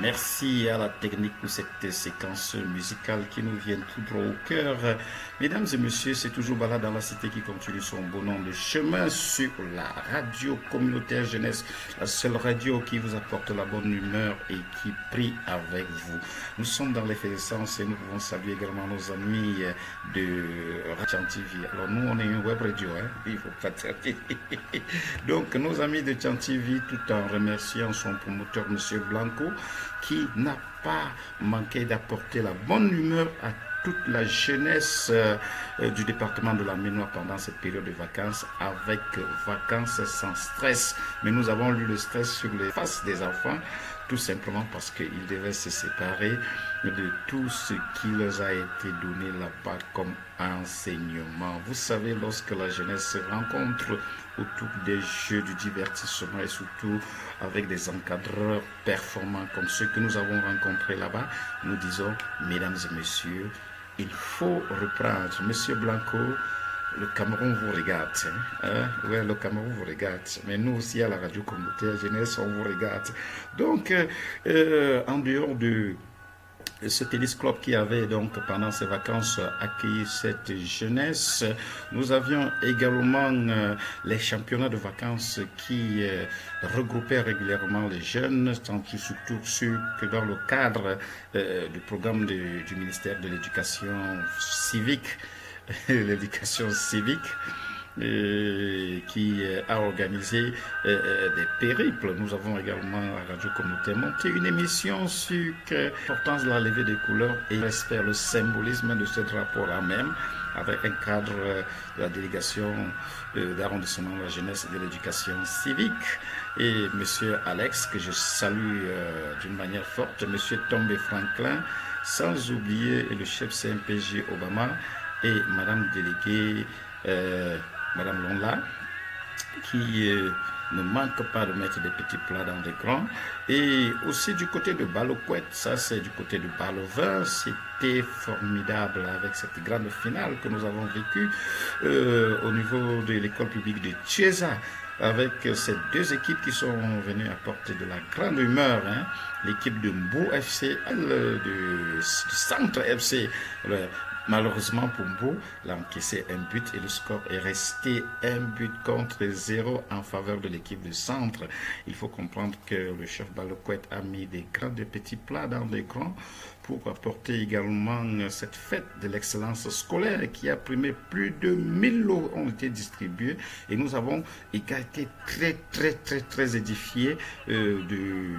Merci à la technique pour cette séquence musicale qui nous vient tout droit au cœur. Mesdames et messieurs, c'est toujours Bala dans la cité qui continue son bon nom de chemin sur la radio communautaire jeunesse, la seule radio qui vous apporte la bonne humeur et qui prie avec vous. Nous sommes dans l'effervescence et nous pouvons saluer également nos amis de Chan TV. Alors nous, on est une web radio, hein? Il faut pas dire. Donc nos amis de Chan TV, tout en remerciant son promoteur, Monsieur Blanco, qui n'a pas manqué d'apporter la bonne humeur à toute la jeunesse du département de la Ménois pendant cette période de vacances, avec vacances sans stress. Mais nous avons eu le stress sur les faces des enfants, tout simplement parce qu'ils devaient se séparer de tout ce qui leur a été donné là-bas comme enseignement. Vous savez, lorsque la jeunesse se rencontre autour des jeux, du divertissement et surtout avec des encadreurs performants comme ceux que nous avons rencontrés là-bas, nous disons, mesdames et messieurs, il faut reprendre. Monsieur Blanco, le Cameroun vous regarde. Oui, le Cameroun vous regarde. Mais nous aussi, à la radio communautaire jeunesse, on vous regarde. Donc, en dehors de ce télescope qui avait donc pendant ses vacances accueilli cette jeunesse, nous avions également les championnats de vacances qui regroupaient régulièrement les jeunes, surtout ceux que dans le cadre du programme du ministère de l'éducation civique, qui a organisé des périples. Nous avons également à Radio Communautaire monté une émission sur l'importance de la levée des couleurs et respect le symbolisme de ce drapeau-là même, avec un cadre de la délégation d'arrondissement de la jeunesse et de l'éducation civique. Et monsieur Alex, que je salue d'une manière forte, monsieur Tombé Franklin, sans oublier le chef CMPJ Obama et madame déléguée Madame Lonla, qui ne manque pas de mettre des petits plats dans des grands. Et aussi du côté de Baloquette, ça c'est du côté de Balovin, c'était formidable avec cette grande finale que nous avons vécue au niveau de l'école publique de Chiesa, avec ces deux équipes qui sont venues apporter de la grande humeur, hein. L'équipe de Mbou FC, du Centre FC, malheureusement pour Mbou, il a encaissé un but et le score est resté 1-0 en faveur de l'équipe de Centre. Il faut comprendre que le chef Baloquette a mis des grands, des petits plats dans des grands pour apporter également cette fête de l'excellence scolaire qui a primé. Plus de 1000 lots ont été distribués et nous avons été très édifiés de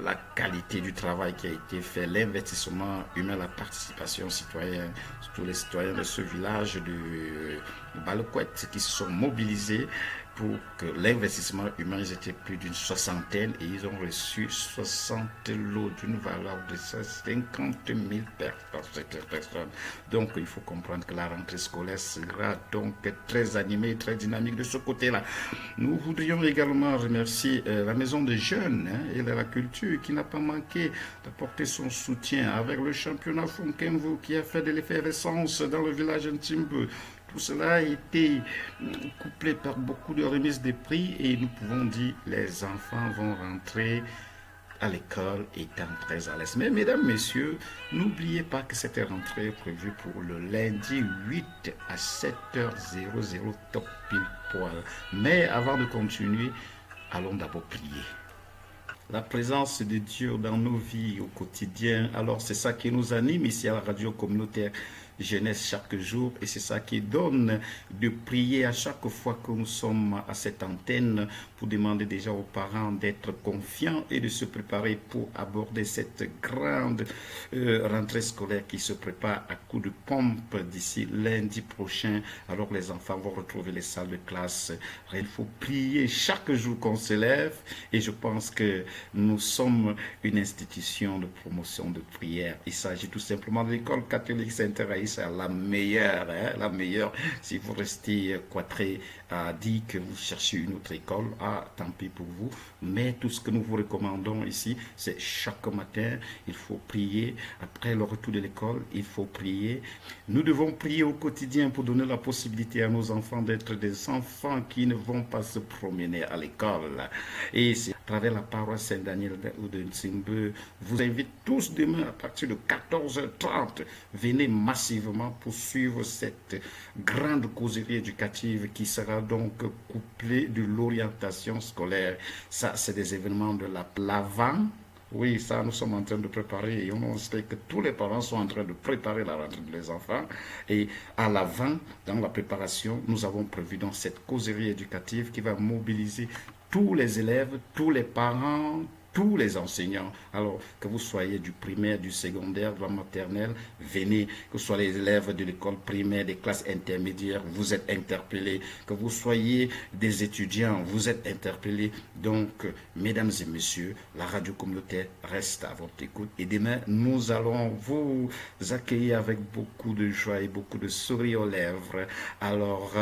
la qualité du travail qui a été fait, l'investissement humain, la participation citoyenne, tous les citoyens de ce village de Baloquette qui se sont mobilisés pour que l'investissement humain, ils étaient plus d'une soixantaine et ils ont reçu 60 lots d'une valeur de 50 000 personnes. Donc, il faut comprendre que la rentrée scolaire sera donc très animée, très dynamique de ce côté-là. Nous voudrions également remercier la Maison des Jeunes et de la Culture qui n'a pas manqué d'apporter son soutien avec le championnat Fonkenvo qui a fait de l'effervescence dans le village Ntimbe. Tout cela a été couplé par beaucoup de remises de prix et nous pouvons dire que les enfants vont rentrer à l'école étant très à l'aise. Mais mesdames, messieurs, n'oubliez pas que cette rentrée est prévue pour le lundi 8 à 7h00 top pile poil. Mais avant de continuer, allons d'abord prier. La présence de Dieu dans nos vies au quotidien, alors c'est ça qui nous anime ici à la radio communautaire jeunesse chaque jour et c'est ça qui donne de prier à chaque fois que nous sommes à cette antenne pour demander déjà aux parents d'être confiants et de se préparer pour aborder cette grande rentrée scolaire qui se prépare à coups de pompe d'ici lundi prochain. Alors les enfants vont retrouver les salles de classe. Il faut prier chaque jour qu'on se lève et je pense que nous sommes une institution de promotion de prière. Il s'agit tout simplement de l'école catholique Saint-Thérèse c'est la meilleure, la meilleure. Si vous restez cloîtré, dit que vous cherchez une autre école, tant pis pour vous. Mais tout ce que nous vous recommandons ici, c'est chaque matin, il faut prier. Après le retour de l'école, il faut prier. Nous devons prier au quotidien pour donner la possibilité à nos enfants d'être des enfants qui ne vont pas se promener à l'école. Et c'est à travers la paroisse Saint-Daniel de Nsimbe, vous invite tous demain à partir de 14h30. Venez massivement pour suivre cette grande causerie éducative qui sera donc couplée de l'orientation scolaire. Ça, c'est des événements de l'avant. Oui, ça, nous sommes en train de préparer et on sait que tous les parents sont en train de préparer la rentrée des enfants. Et à l'avant, dans la préparation, nous avons prévu donc cette causerie éducative qui va mobiliser tous les élèves, tous les parents, tous les enseignants. Alors, que vous soyez du primaire, du secondaire, de la maternelle, venez. Que ce soit les élèves de l'école primaire, des classes intermédiaires, vous êtes interpellés. Que vous soyez des étudiants, vous êtes interpellés. Donc, mesdames et messieurs, la radio communautaire reste à votre écoute. Et demain, nous allons vous accueillir avec beaucoup de joie et beaucoup de sourires aux lèvres. Alors,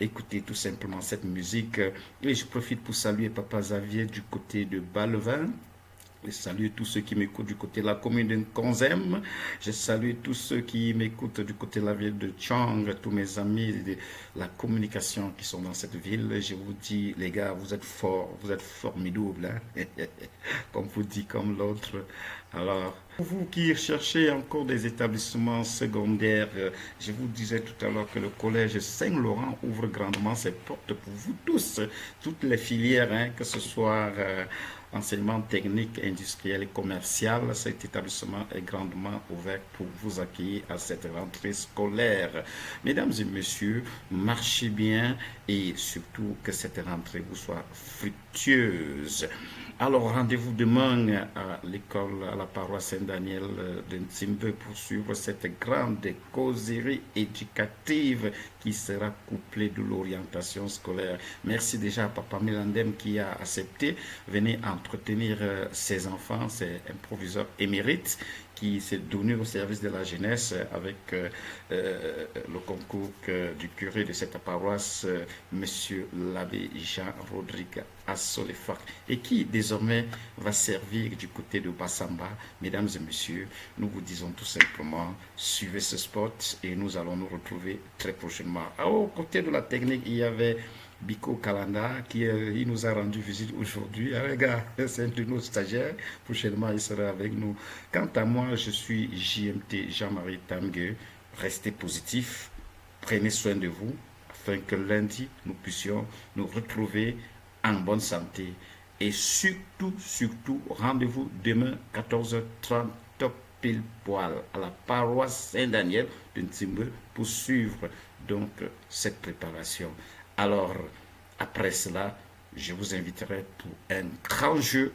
écoutez tout simplement cette musique. Et je profite pour saluer Papa Xavier du côté de Balvin. Je salue tous ceux qui m'écoutent du côté de la commune de Konzem. Je salue tous ceux qui m'écoutent du côté de la ville de Chang, tous mes amis de la communication qui sont dans cette ville. Je vous dis, les gars, vous êtes forts, vous êtes formidables, hein? Comme vous dit, comme l'autre. Alors, vous qui cherchez encore des établissements secondaires, je vous disais tout à l'heure que le collège Saint-Laurent ouvre grandement ses portes pour vous tous, toutes les filières, hein, que ce soit enseignement technique, industriel et commercial. Cet établissement est grandement ouvert pour vous accueillir à cette rentrée scolaire. Mesdames et messieurs, marchez bien et surtout que cette rentrée vous soit fructueuse. Alors, rendez-vous demain à l'école, à la paroisse Saint-Daniel de Nsimbe pour suivre cette grande causerie éducative qui sera couplée de l'orientation scolaire. Merci déjà à Papa Milandem qui a accepté. Venez entretenir ses enfants, c'est un proviseur émérite qui s'est donné au service de la jeunesse avec le concours du curé de cette paroisse, Monsieur l'abbé Jean-Rodrigue Assolefac, et qui désormais va servir du côté de Bassamba. Mesdames et messieurs, nous vous disons tout simplement, suivez ce spot et nous allons nous retrouver très prochainement. Au côté de la technique, il y avait Biko Kalanda qui il nous a rendu visite aujourd'hui. Les gars, c'est un de nos stagiaires. Prochainement, il sera avec nous. Quant à moi, je suis JMT Jean-Marie Tamgue. Restez positifs, prenez soin de vous afin que lundi, nous puissions nous retrouver en bonne santé. Et surtout, rendez-vous demain 14h30 pile poil à la paroisse Saint-Daniel de Nsimbe pour suivre donc cette préparation. Alors, après cela, je vous inviterai pour un grand jeu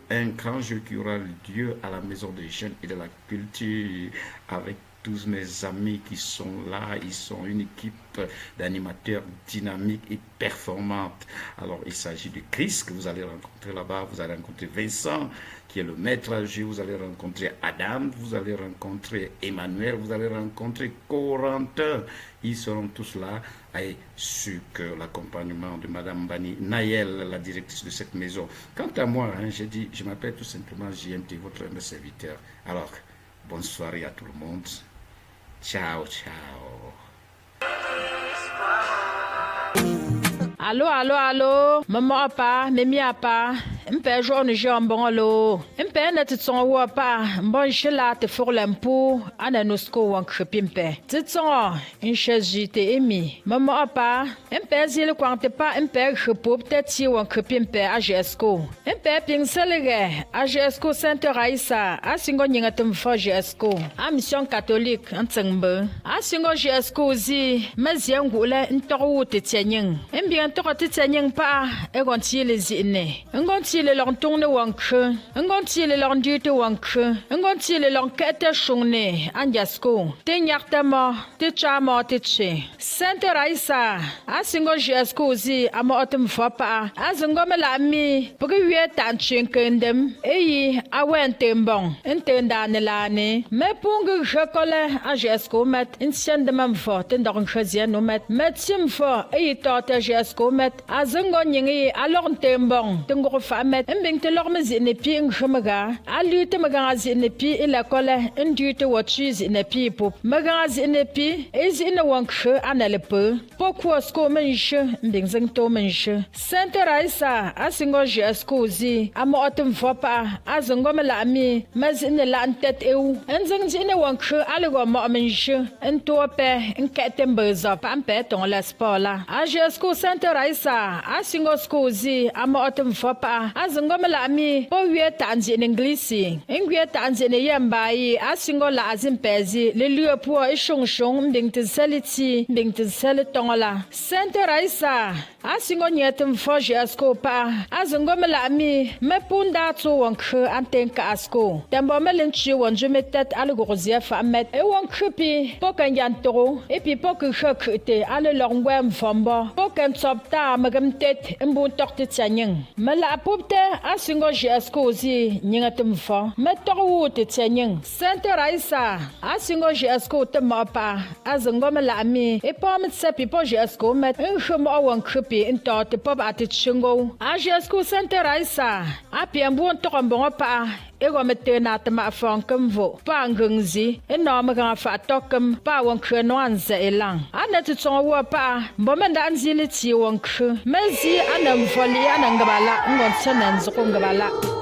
qui aura lieu à la Maison des Jeunes et de la Culture avec tous mes amis qui sont là. Ils sont une équipe d'animateurs dynamiques et performantes. Alors, il s'agit de Chris que vous allez rencontrer là-bas. Vous allez rencontrer Vincent qui est le maître à jeu. Vous allez rencontrer Adam. Vous allez rencontrer Emmanuel. Vous allez rencontrer Corentin. Ils seront tous là et sur l'accompagnement de Madame Bani Nayel, la directrice de cette maison. Quant à moi, j'ai dit, je m'appelle tout simplement JMT, votre humble serviteur. Alors, bonne soirée à tout le monde. Ciao, ciao. Allô, maman apa, mimi apa, m'pè jaune jambon lo, m'pè na titson wo apa, m'bon chela te for lempo, ana nosko wan krepimpe. Titson, une chaise jite emi. Maman apa, m'pè zile kwante pa, m'pè chepo peut-être si wan krepimpe a GESCO. M'pè pinselere, a GESCO Sainte Raïssa, a singo nyinga tumfo GESCO, a mission catholique ntengbe. A singo GESCO zi, maziengule ntoru te tianyeng. M'bien toko te tianyeng pa, e gonti les ine. Ngonti ti le long tung ne wankhe ngon ti le long du te wankhe ngon ti le long kete shungne anjasko te nyakta mo te chama te che Santa Raisa asingo jesko zi amo otum fopa azingo mela mi bugi wie tan chen kendem eyi awen tembong entenda ne lane me pungu jekole a jesko met insende mam fo ten dong khazia no met sim fo eyi to te jesko met azingo nyingi alor tembong tengo fa met mbing te lor mezi ne pi ngshmaga alu te maga zi ne pi ila kole ndu te watchiz ne pi pop maga zi ne pi is in wankhe anale pe pokwo sko menje mbing zing to menje Santa Raisa asingo jesko zi amo otum fopa azingo mela mi mazine la antet eu enzing zi ne wankhe alego mo menje ento pe nketembe za pampe ton la spola a jesko Santa Raisa asingo sko zi amo otum fopa azingo mela mi po wie tanzi in englisi ingwie tanzi ne yembai asingo la azimpezi le lieu po ishongshong mbing te seliti mbing te selitongola Santa Raisa asingo nyetem fo jesko pa azingo mela mi mepunda to wankhe antenka asko tembo melinchi wonju metet algorozia fa met e wankhe pi pokan yantoro e pi pokan khakte ale longwem fombo pokan tsopta magamtet mbu tokte tsanyeng mela popte asingo jesko zi nyingatem fo metorwu te tsanyeng Santa Raisa asingo jesko te mapa azingo mela mi e pom tsepi po jesko met nkhmo wankhe pi into te pop atchingo a jesko Santa Raisa api mbu tokombongo pa ego metena te ma fonkumvo pa ngungzi enom ga fa tokum pa wankhe no anze elang anet tsonwo pa mbomenda anzili ti wankhe mezi anam foli anangabala ngon tsenanzo ngabala